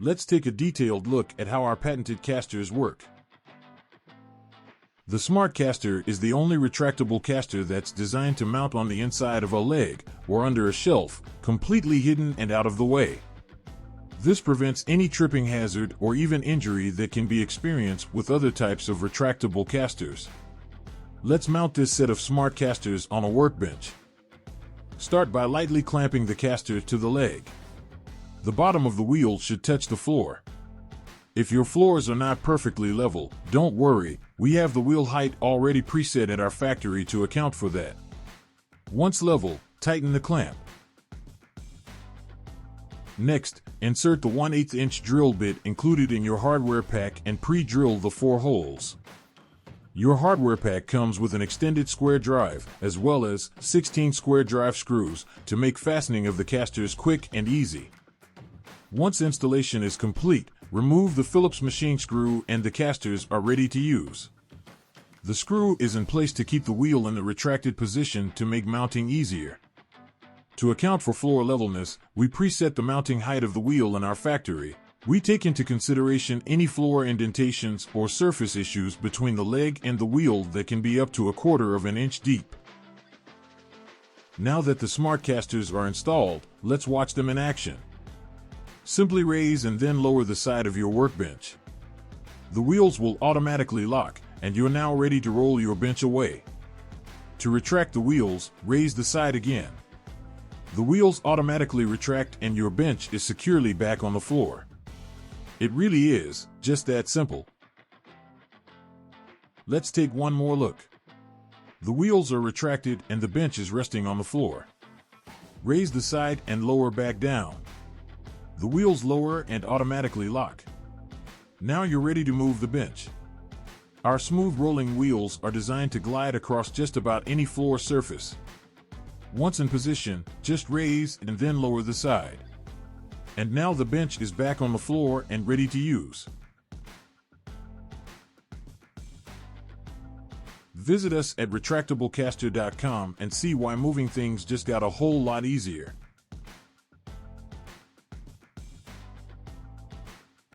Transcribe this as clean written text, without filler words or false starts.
Let's take a detailed look at how our patented casters work. The Smart Caster is the only retractable caster that's designed to mount on the inside of a leg or under a shelf, completely hidden and out of the way. This prevents any tripping hazard or even injury that can be experienced with other types of retractable casters. Let's mount this set of Smart Casters on a workbench. Start by lightly clamping the caster to the leg. The bottom of the wheel should touch the floor. If your floors are not perfectly level, don't worry, we have the wheel height already preset at our factory to account for that. Once level, tighten the clamp. Next, insert the 1/8 inch drill bit included in your hardware pack and pre-drill the 4 holes. Your hardware pack comes with an extended square drive, as well as 16 square drive screws to make fastening of the casters quick and easy. Once installation is complete, remove the Phillips machine screw and the casters are ready to use. The screw is in place to keep the wheel in the retracted position to make mounting easier. To account for floor levelness, we preset the mounting height of the wheel in our factory. We take into consideration any floor indentations or surface issues between the leg and the wheel that can be up to 1/4 of an inch deep. Now that the Smart Casters are installed, let's watch them in action. Simply raise and then lower the side of your workbench. The wheels will automatically lock, and you're now ready to roll your bench away. To retract the wheels, raise the side again. The wheels automatically retract and your bench is securely back on the floor. It really is just that simple. Let's take one more look. The wheels are retracted and the bench is resting on the floor. Raise the side and lower back down. The wheels lower and automatically lock. Now you're ready to move the bench. Our smooth rolling wheels are designed to glide across just about any floor surface. Once in position, just raise and then lower the side. And now the bench is back on the floor and ready to use. Visit us at retractablecaster.com and see why moving things just got a whole lot easier.